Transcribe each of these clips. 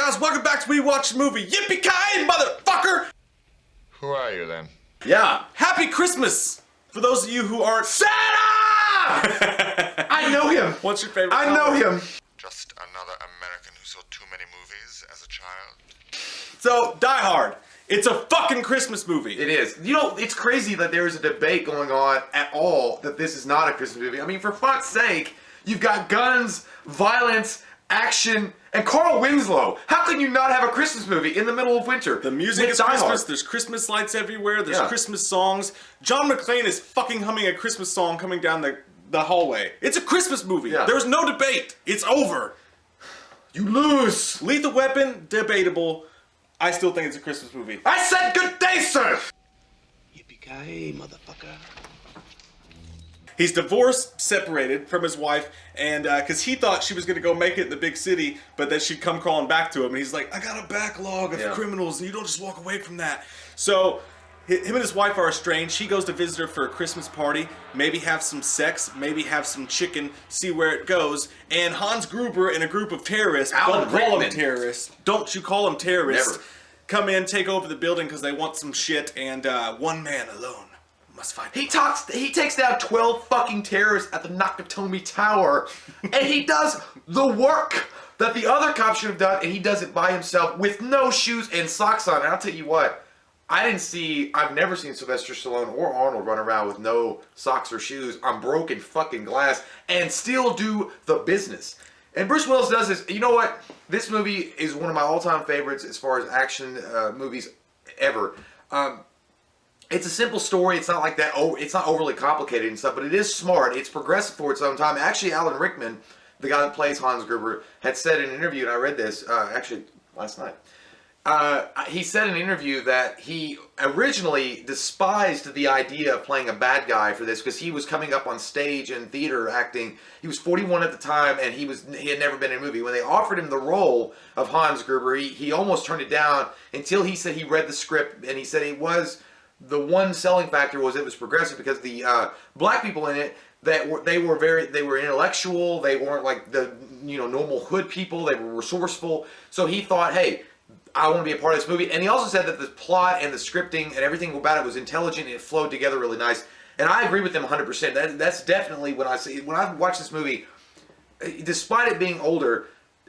guys, welcome back to We Watch the Movie. Yippee-ki-yay, motherfucker! Who are you then? Yeah, happy Christmas! For those of you who aren't... Santa! I know him. What's your favorite I know him. Just another American who saw too many movies as a child. So, Die Hard. It's a fucking Christmas movie. It is. You know, it's crazy that there is a debate going on at all that this is not a Christmas movie. I mean, for fuck's sake, you've got guns, violence, action, and Carl Winslow. How can you not have a Christmas movie in the middle of winter? The music is Christmas, there's Christmas lights everywhere, there's Christmas songs. John McClane is fucking humming a Christmas song coming down the hallway. It's a Christmas movie. Yeah. There's no debate. It's over. You lose. Lethal Weapon, debatable. I still think it's a Christmas movie. I said good day, sir! Yippee-ki-yay, motherfucker. He's divorced, separated from his wife, and because he thought she was going to go make it in the big city, but then she'd come crawling back to him, and he's like, I got a backlog of criminals, and you don't just walk away from that. So, him and his wife are estranged. She goes to visit her for a Christmas party, maybe have some sex, maybe have some chicken, see where it goes, and Hans Gruber and a group of terrorists, don't call them terrorists, don't you call them terrorists, come in, take over the building because they want some shit, and one man alone must fight. He takes down 12 fucking terrorists at the Nakatomi Tower, and he does the work that the other cops should have done, and he does it by himself with no shoes and socks on. And I'll tell you what, I've never seen Sylvester Stallone or Arnold run around with no socks or shoes on broken fucking glass and still do the business. And Bruce Willis does this. You know what? This movie is one of my all-time favorites as far as action movies ever. It's a simple story. It's not like that. Oh, it's not overly complicated and stuff, but it is smart. It's progressive for its own time. Actually, Alan Rickman, the guy that plays Hans Gruber, had said in an interview, and I read this actually last night. He said in an interview that he originally despised the idea of playing a bad guy for this because he was coming up on stage and theater acting. He was 41 at the time, and he had never been in a movie. When they offered him the role of Hans Gruber, he almost turned it down until he said he read the script, and he said it was the one selling factor was it was progressive because the black people in it they were intellectual. They weren't like the normal hood people. They were resourceful. So he thought, hey, I want to be a part of this movie. And he also said that the plot and the scripting and everything about it was intelligent and it flowed together really nice. And I agree with him 100%. That's definitely when I watch this movie, despite it being older,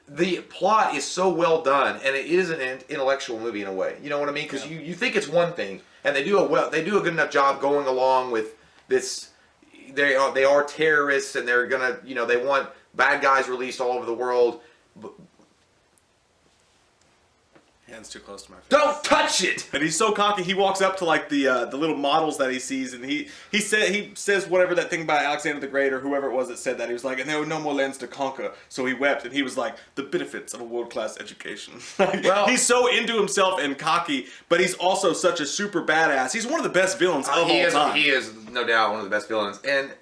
the plot is so well done, and it is an intellectual movie in a way. You know what I mean? Because you think it's one thing, and they do a good enough job going along with this. They are terrorists, and they're gonna they want bad guys released all over the world. Hands too close to my face. Don't touch it! And he's so cocky. He walks up to like the little models that he sees, and he says whatever that thing about Alexander the Great or whoever it was that said that. He was like, and there were no more lands to conquer. So he wept, and he was like, the benefits of a world-class education. Well, he's so into himself and cocky, but he's also such a super badass. He's one of the best villains of all time. He is no doubt one of the best villains. And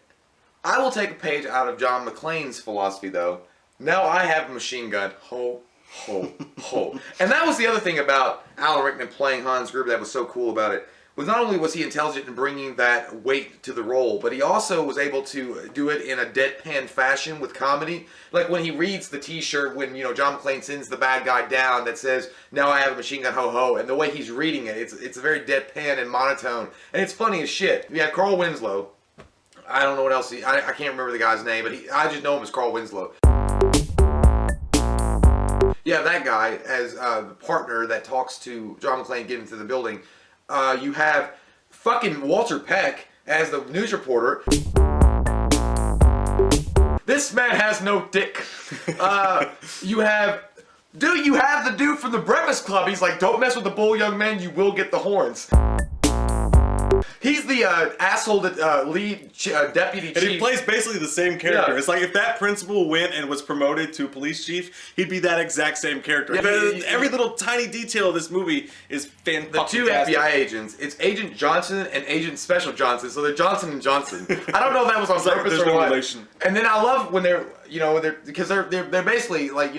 I will take a page out of John McClane's philosophy, though. Now I have a machine gun. Ho. And that was the other thing about Alan Rickman playing Hans Gruber that was so cool about it. Was not only was he intelligent in bringing that weight to the role, but he also was able to do it in a deadpan fashion with comedy. Like when he reads the T-shirt when John McClane sends the bad guy down that says, "Now I have a machine gun, ho ho," and the way he's reading it, it's very deadpan and monotone, and it's funny as shit. You had Carl Winslow. I don't know what else I can't remember the guy's name, but I just know him as Carl Winslow. Yeah, that guy as the partner that talks to John McClane getting into the building. You have fucking Walter Peck as the news reporter. This man has no dick. You have the dude from the Breakfast Club. He's like, don't mess with the bull, young man. You will get the horns. He's the asshole that lead deputy chief. And he plays basically the same character. Yeah. It's like if that principal went and was promoted to police chief, he'd be that exact same character. Yeah, every little tiny detail of this movie is fantastic. The two FBI agents, it's Agent Johnson and Agent Special Johnson, so they're Johnson & Johnson. I don't know if that was on purpose or what. Relation. And then I love when they're, because they're basically like,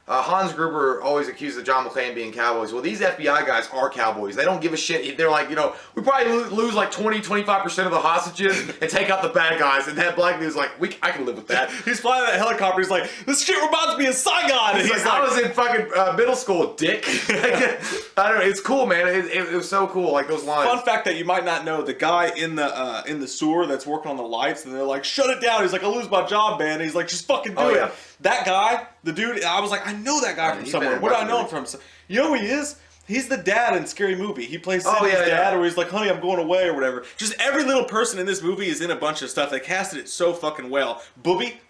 Hans Gruber always accuses John McClane being cowboys. Well, these FBI guys are cowboys. They don't give a shit. They're like, we probably lose like 20-25% of the hostages and take out the bad guys. And that black dude's like, I can live with that. He's flying that helicopter. He's like, this shit reminds me of Saigon. And he's like, I was in fucking middle school, dick. I don't know. It's cool, man. It was so cool. Like those lines. Fun fact that you might not know: the guy in the sewer that's working on the lights, and they're like, shut it down. He's like, I lose my job, man. And he's like, just fucking do it. That guy, the dude, I was like, I know that guy from somewhere. Where do I know him from? You know who he is? He's the dad in Scary Movie. He plays Cindy's dad, or he's like, honey, I'm going away, or whatever. Just every little person in this movie is in a bunch of stuff. They casted it so fucking well. Booby.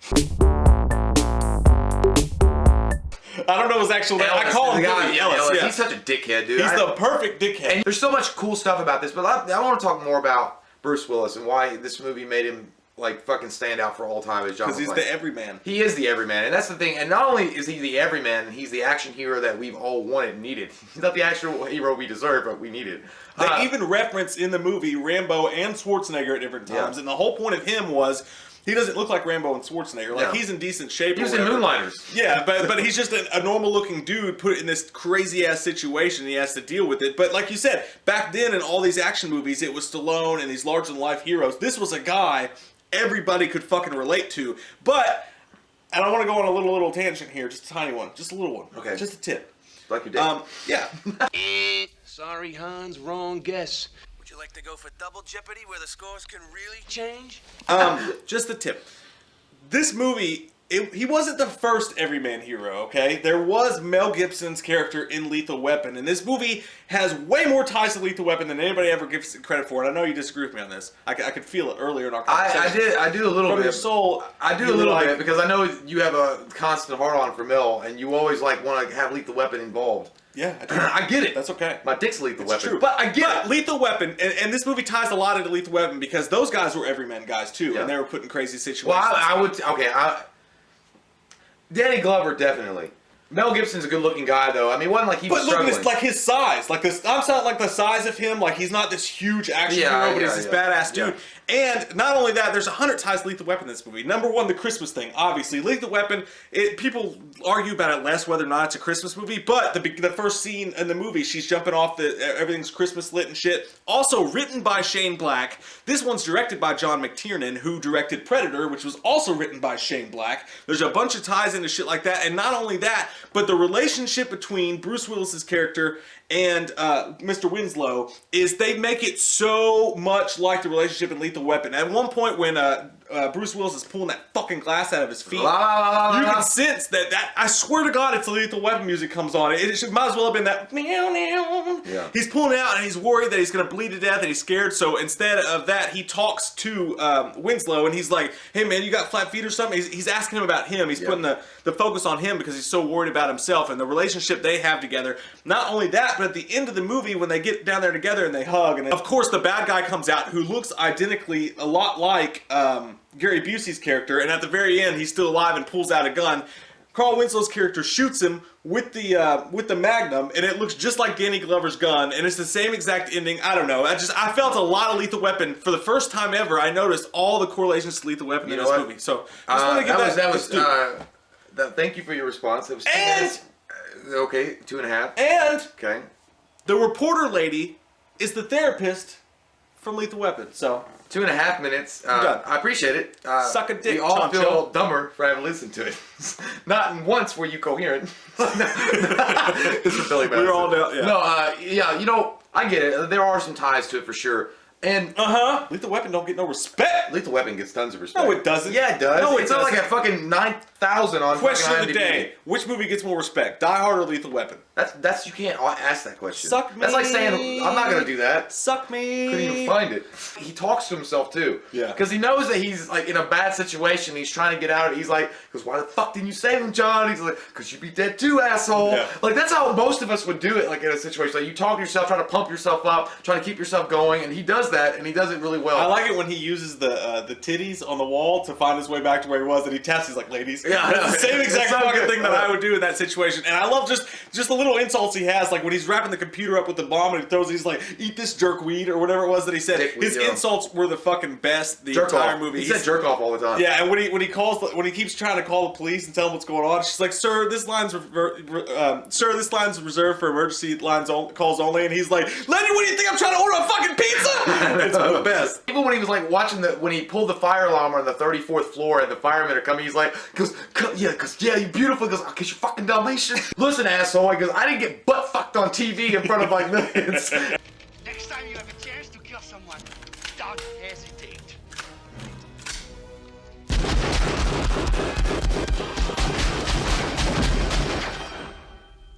I don't know his actual name. I call him Booby. Ellis. He's such a dickhead, dude. He's the perfect dickhead. And there's so much cool stuff about this, but I want to talk more about Bruce Willis and why this movie made him like fucking stand out for all time as John McClane. Because he's the everyman. He is the everyman, and that's the thing. And not only is he the everyman, he's the action hero that we've all wanted and needed. He's not the actual hero we deserve, but we needed. They even reference in the movie Rambo and Schwarzenegger at different times, and the whole point of him was he doesn't look like Rambo and Schwarzenegger. Like he's in decent shape. He was in Moonlighters. Yeah, but he's just a normal looking dude put in this crazy ass situation. He has to deal with it. But like you said, back then in all these action movies, it was Stallone and these larger than life heroes. This was a guy everybody could fucking relate to. But, and I want to go on a little tangent here, just a tiny one, just a little one. Okay. Just a tip. Like your dad. Yeah. Sorry, Hans, wrong guess. Would you like to go for double jeopardy where the scores can really change? Just a tip. This movie, he wasn't the first everyman hero, okay? There was Mel Gibson's character in Lethal Weapon, and this movie has way more ties to Lethal Weapon than anybody ever gives it credit for, and I know you disagree with me on this. I could feel it earlier in our conversation. I do a little bit. From your soul. I do a little bit, because I know you have a constant hard-on for Mel, and you always like want to have Lethal Weapon involved. Yeah, I do. I get it. That's okay. My dick's Lethal Weapon. True. But I get it. Lethal Weapon, and this movie ties a lot into Lethal Weapon, because those guys were everyman guys, too, and they were put in crazy situations. Well, I would... Okay, Danny Glover, definitely. Mel Gibson's a good-looking guy, though. I mean, it wasn't like he was struggling. But look at like his size. Like this, I'm saying like the size of him. Like he's not this huge action hero, but he's this badass dude. And not only that, there's 100 ties to Lethal Weapon in this movie. Number one, the Christmas thing. Obviously, Lethal Weapon. People argue about it less whether or not it's a Christmas movie. But the first scene in the movie, she's jumping off everything's Christmas lit and shit. Also written by Shane Black. This one's directed by John McTiernan, who directed Predator, which was also written by Shane Black. There's a bunch of ties into shit like that. And not only that, but the relationship between Bruce Willis's character and Mr. Winslow is they make it so much like the relationship in Lethal Weapon. At one point when Bruce Willis is pulling that fucking glass out of his feet, you can sense that I swear to God, it's the Lethal Weapon music comes on. It might as well have been that meow meow. Yeah. He's pulling it out and he's worried that he's going to bleed to death and he's scared. So instead of that, he talks to Winslow and he's like, hey man, you got flat feet or something? He's asking him about him. He's putting the focus on him because he's so worried about himself and the relationship they have together. Not only that, but at the end of the movie when they get down there together and they hug, and of course the bad guy comes out who looks identically a lot like Gary Busey's character, and at the very end he's still alive and pulls out a gun. Carl Winslow's character shoots him with the Magnum, and it looks just like Danny Glover's gun, and it's the same exact ending. I don't know. I felt a lot of Lethal Weapon for the first time ever. I noticed all the correlations to Lethal Weapon in this movie. So I just want to give that. Thank you for your response. It was okay, 2.5. And okay, the reporter lady is the therapist from Lethal Weapon. So 2.5 minutes. I apprate it. Suck a dick. We all feel dumber for having listened to it. Not once were you coherent. It's a Billy We're all down. Yeah. No, I get it. There are some ties to it for sure. And Lethal Weapon don't get no respect. Lethal Weapon gets tons of respect. No, it doesn't. Yeah, it does. No, it's not like a fucking 9,000 on Question of the IMDb. day: which movie gets more respect, Die Hard or Lethal Weapon? That's you can't ask that question. Suck me. That's like saying I'm not gonna do that. Suck me. Couldn't even find it. He talks to himself too. Yeah. Because he knows that he's like in a bad situation. He's trying to get out of it. He's like, because why the fuck didn't you save him, John? He's like, because you'd be dead too, asshole. Yeah. Like that's how most of us would do it. Like in a situation, like you talk to yourself, trying to pump yourself up, trying to keep yourself going, and he does that, and he does it really well. I like it when he uses the titties on the wall to find his way back to where he was, and he taps. He's like, ladies. Yeah, That's the same exact so fucking good. thing that I would do in that situation. And I love just the little insults he has, like when he's wrapping the computer up with the bomb and he throws, he's like, "Eat this jerkweed" or whatever it was that he said. His insults were the fucking best. The entire movie. He said jerk off all the time. Yeah, and when he keeps trying to call the police and tell them what's going on, she's like, "Sir, this line's reserved for emergency calls only." And he's like, "Lenny, what do you think? I'm trying to order a fucking pizza?" It's the best. Even when he was like watching when he pulled the fire alarm on the 34th floor and the firemen are coming, he's like, yeah, you beautiful. He goes, "Cause you're fucking Dalmatian." Listen, asshole. He goes, "I didn't get butt fucked on TV in front of like millions." Next time you have a chance to kill someone, don't hesitate.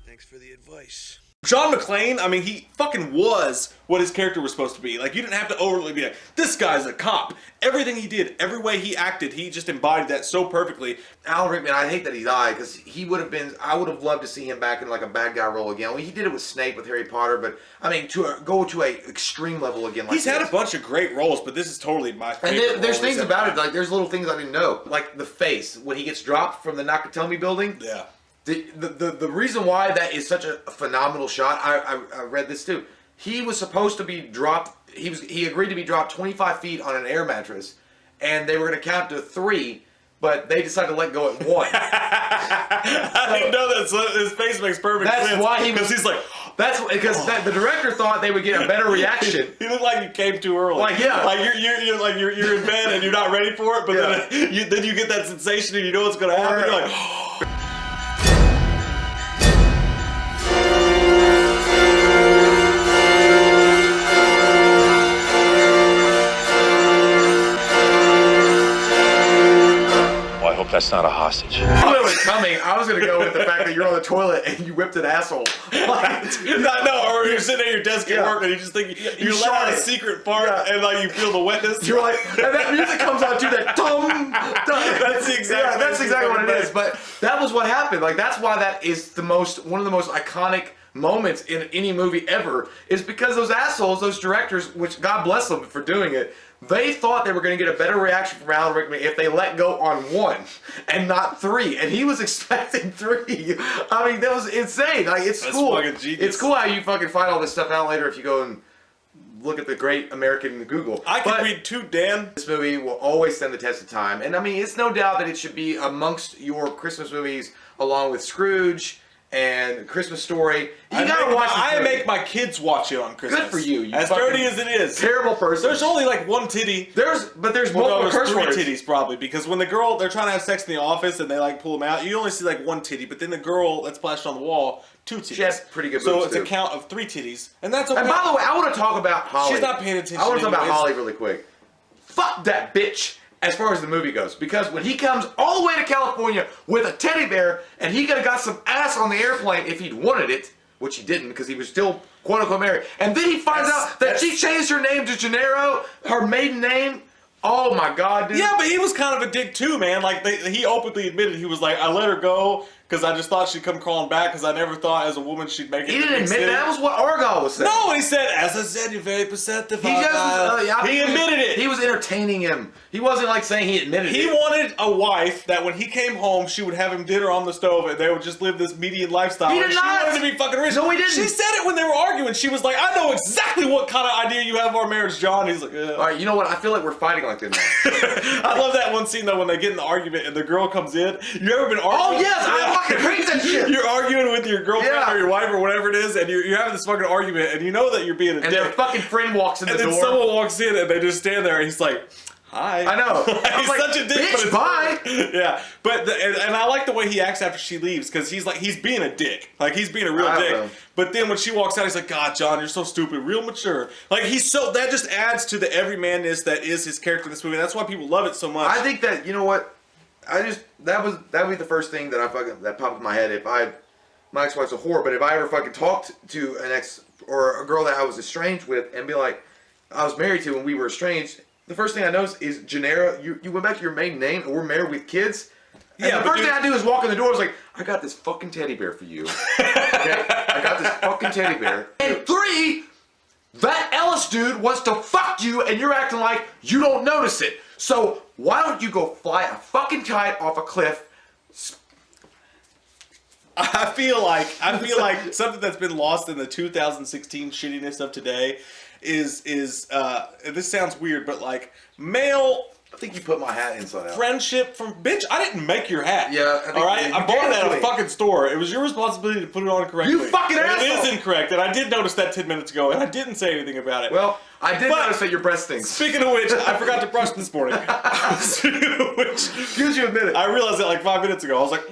Thanks for the advice. John McClane, I mean, he fucking was what his character was supposed to be. Like, you didn't have to overly be like, this guy's a cop. Everything he did, every way he acted, he just embodied that so perfectly. Alan Rickman, I hate that he died because he would have been. I would have loved to see him back in like a bad guy role again. Well, he did it with Snape with Harry Potter, but I mean, go to a extreme level again. Like He's had a bunch of great roles, but this is totally my favorite. And there's things about it, like there's little things I didn't know, like the face when he gets dropped from the Nakatomi building. Yeah. The reason why that is such a phenomenal shot, I read this too. He was supposed to be dropped. He agreed to be dropped 25 feet on an air mattress, and they were going to count to 3, but they decided to let go at 1. I didn't know that. So his face makes perfect sense. That's why he's like. That's because the director thought they would get a better reaction. He looked like you came too early. Like, yeah. Like you're in bed and you're not ready for it, but then you get that sensation and you know what's going to happen. You're like. That's not a hostage. I knew it was coming. I was going to go with the fact that you're on the toilet and you whipped an asshole. Like, no, or you're sitting at your desk at work and you just think you let out a secret fart and like you feel the wetness. You're like, and that music comes on too. That dum. That's exactly what it is. But that was what happened. Like that's why that is one of the most iconic moments in any movie ever. Is because those assholes, those directors, which God bless them for doing it. They thought they were going to get a better reaction from Alan Rickman if they let go on 1 and not 3, and he was expecting 3. I mean, that was insane. Like, it's cool. It's cool how you fucking find all this stuff out later if you go and look at the great American Google. I could read too, Dan. This movie will always stand the test of time, and I mean, it's no doubt that it should be amongst your Christmas movies, along with Scrooge and Christmas Story. You gotta watch. I make my kids watch it on Christmas. Good for you. As dirty as it is. Terrible person. There's only like 1 titty. There's multiple curse 3 words. titties probably, because when they're trying to have sex in the office and they like pull them out, you only see like 1 titty, but then the girl that's splashed on the wall, 2 titties. She has pretty good So boobs, it's too. a count of 3 titties, and that's okay. And by the way, I want to talk about Holly. She's not paying attention. I want to talk about anyways. Holly really quick. Fuck that bitch. As far as the movie goes, because when he comes all the way to California with a teddy bear, and he could have got some ass on the airplane if he'd wanted it, which he didn't because he was still quote unquote married, and then he finds out that she changed her name to Gennaro, her maiden name. Oh my God, dude. Yeah, but he was kind of a dick too, man. Like he openly admitted he was like, I let her go because I just thought she'd come crawling back because I never thought as a woman she'd make it. He didn't admit that. Was what Argyle was saying. No, he said, as I said, you're very perceptive. He just he admitted it. He was entertaining him. He wasn't like saying he admitted it. He wanted a wife that when he came home, she would have him dinner on the stove and they would just live this median lifestyle. He did She not. wanted to be fucking rich. No, he didn't. She said it when they were arguing. She was like, I know exactly what kind of idea you have of our marriage, John. He's like, yeah. All right, you know what? I feel like we're fighting like this now. I love that one scene though when they get in the argument and the girl comes in. You ever been arguing? Oh yes, I fucking hate that shit. You're arguing with your girlfriend or your wife or whatever it is, and you're having this fucking argument, and you know that you're being a dick. And their fucking friend walks in the door. And then someone walks in, and they just stand there, and he's like, hi. I know. He's like, such a dick, bitch, but it's bye. Yeah, but and I like the way he acts after she leaves, because he's being a dick. Like, he's being a real dick. Know. But then when she walks out, he's like, God, John, you're so stupid, real mature. Like, that just adds to the everymanness that is his character in this movie. That's why people love it so much. I think that, you know what, that would be the first thing that popped in my head. My ex-wife's a whore, but if I ever fucking talked to an ex or a girl that I was estranged with and be like, I was married to and we were estranged, the first thing I noticed is, Gennaro, you went back to your maiden name and we're married with kids? And the first thing I do is walk in the door. I was like, I got this fucking teddy bear for you. Okay? I got this fucking teddy bear. And 3, that Ellis dude wants to fuck you and you're acting like you don't notice it. So why don't you go fly a fucking kite off a cliff I feel like something that's been lost in the 2016 shittiness of today is this sounds weird, but like male. I think you put my hat inside out. Friendship from bitch. I didn't make your hat. Yeah. All right. I bought it at a fucking store. It was your responsibility to put it on correctly. You fucking asshole. It is incorrect, and I did notice that 10 minutes ago, and I didn't say anything about it. Well, I did notice that your breast stinks. Speaking of which, I forgot to brush this morning. Speaking of which, gives you a minute. I realized it like 5 minutes ago. I was like,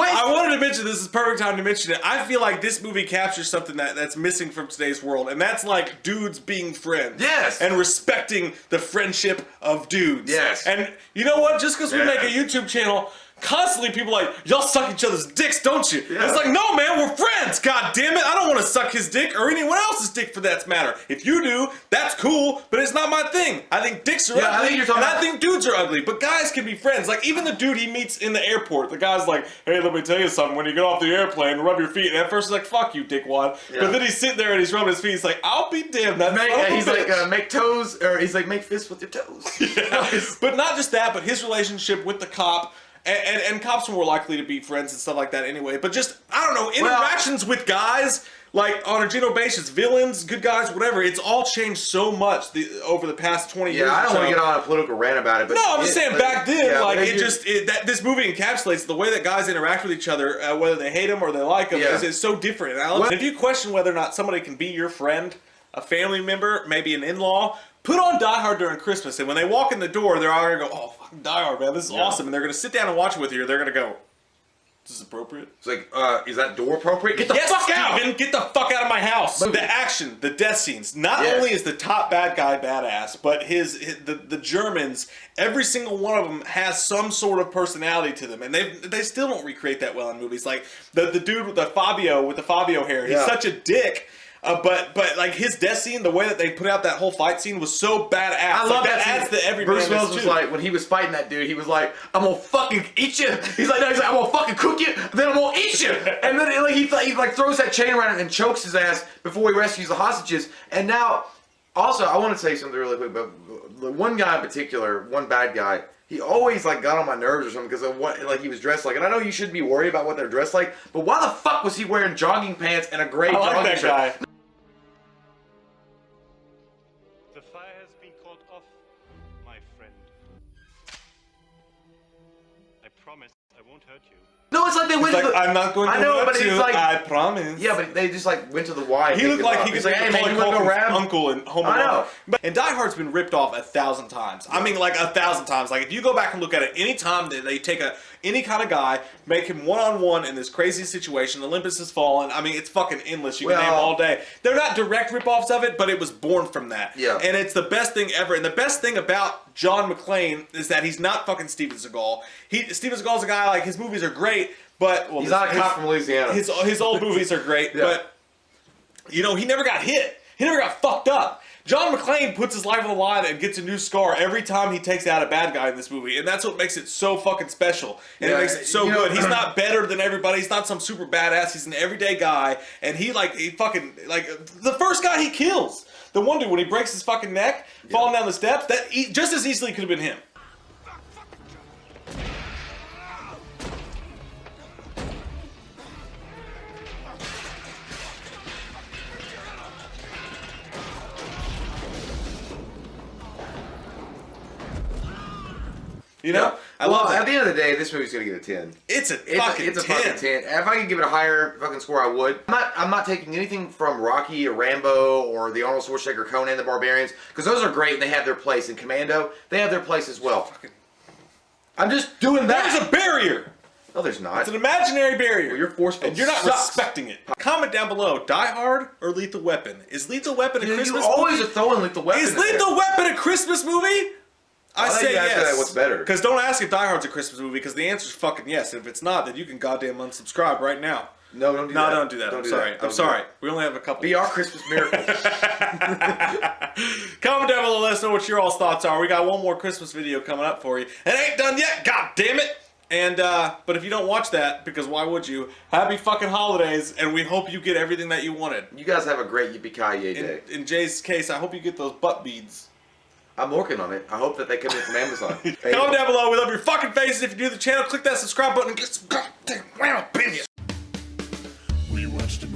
I wanted to mention this is perfect time to mention it. I feel like this movie captures something that's missing from today's world, and that's like dudes being friends. Yes. And respecting the friendship of dudes. Yes. And you know what? Just because we make a YouTube channel, constantly people are like, y'all suck each other's dicks, don't you? Yeah. It's like, no, man, we're friends. God damn it. I don't want to suck his dick or anyone else's dick for that matter. If you do, that's cool, but it's not my thing. I think dicks are ugly, I think dudes are ugly, but guys can be friends. Like, even the dude he meets in the airport, the guy's like, hey, let me tell you something. When you get off the airplane, rub your feet. And at first he's like, fuck you, dickwad. Yeah. But then he's sitting there and he's rubbing his feet. He's like, I'll be damned. He's like, make toes, or he's like, make fists with your toes. Yeah. But not just that, but his relationship with the cop. And cops are more likely to be friends and stuff like that anyway. But just, I don't know, interactions with guys, like on a general basis, villains, good guys, whatever, it's all changed so much over the past 20 years. Yeah, I don't want to get on a political rant about it. But no, I'm just saying back then, this movie encapsulates the way that guys interact with each other, whether they hate them or they like them, is so different. And if you question whether or not somebody can be your friend, a family member, maybe an in-law, put on Die Hard during Christmas, and when they walk in the door, they're all going to go, oh, fucking Die Hard, man, this is awesome. And they're going to sit down and watch it with you, they're going to go, is this appropriate? It's like, is that door appropriate? Get the fuck out! Steven, get the fuck out of my house! The action, the death scenes, not only is the top bad guy badass, but the Germans, every single one of them has some sort of personality to them, and they still don't recreate that well in movies. Like, the dude with the Fabio hair, he's such a dick. But like his death scene, the way that they put out that whole fight scene was so badass. I love that adds to every Bruce Willis was like, when he was fighting that dude, he was like, I'm gonna fucking eat you. He's like, I'm gonna fucking cook you, then I'm gonna eat you. And then he throws that chain around and chokes his ass before he rescues the hostages. And now, also, I want to say something really quick, but the one guy in particular, one bad guy, he always like got on my nerves or something because of what he was dressed like. And I know you shouldn't be worried about what they're dressed like, but why the fuck was he wearing jogging pants and a gray jogging shirt? Guy. The fire has been called off, my friend. I promise I won't hurt you. No, it's like they went to the... I'm not going to hurt you, like, I promise. Yeah, but they just like went to the Y. He looked like he could hey man, you wanna go around? Uncle in Home Alone. I know. And Die Hard's been ripped off 1,000 times. I mean, like 1,000 times. Like if you go back and look at it, any time that they take any kind of guy, make him one-on-one in this crazy situation, Olympus has fallen. I mean, it's fucking endless. You can name all day. They're not direct rip-offs of it, but it was born from that. Yeah. And it's the best thing ever. And the best thing about John McClane is that he's not fucking Steven Seagal. Steven Seagal's a guy, like, his movies are great, but... Well, he's not a cop from Louisiana. His old movies are great, but, you know, he never got hit. He never got fucked up. John McClane puts his life on the line and gets a new scar every time he takes out a bad guy in this movie, and that's what makes it so fucking special. And it makes it so good. He's not better than everybody. He's not some super badass. He's an everyday guy, and he fucking the first guy he kills, the one dude when he breaks his fucking neck, falling down the steps, that just as easily could have been him. You know? I love that. At the end of the day, this movie's gonna get a 10. It's a fucking 10. Fucking 10. If I could give it a higher fucking score, I would. I'm not taking anything from Rocky or Rambo or the Arnold Schwarzenegger, Conan the Barbarians, because those are great and they have their place. In Commando, they have their place as well. I'm just doing that. There's a barrier. No, there's not. It's an imaginary barrier. Well, you're forceful. And you're not respecting it. Comment down below, Die Hard or Lethal Weapon? Is Lethal Weapon a Christmas movie? You always are throwing Lethal Weapon. Is Lethal Weapon a Christmas movie? I say yes. What's better? Because don't ask if Die Hard's a Christmas movie, because the answer's fucking yes. And if it's not, then you can goddamn unsubscribe right now. No, don't do that. No, don't do that. I'm sorry. I'm sorry. We only have a couple. Be our Christmas miracle. Comment down below, let us know what your all's thoughts are. We got one more Christmas video coming up for you. It ain't done yet, god damn it! And, but if you don't watch that, because why would you, happy fucking holidays, and we hope you get everything that you wanted. You guys have a great Yippee-Ki-Yay day. In Jay's case, I hope you get those butt beads. I'm working on it. I hope that they come in from Amazon. Comment down below. We love your fucking faces. If you're new to the channel, click that subscribe button and get some goddamn wow opinions. We watched a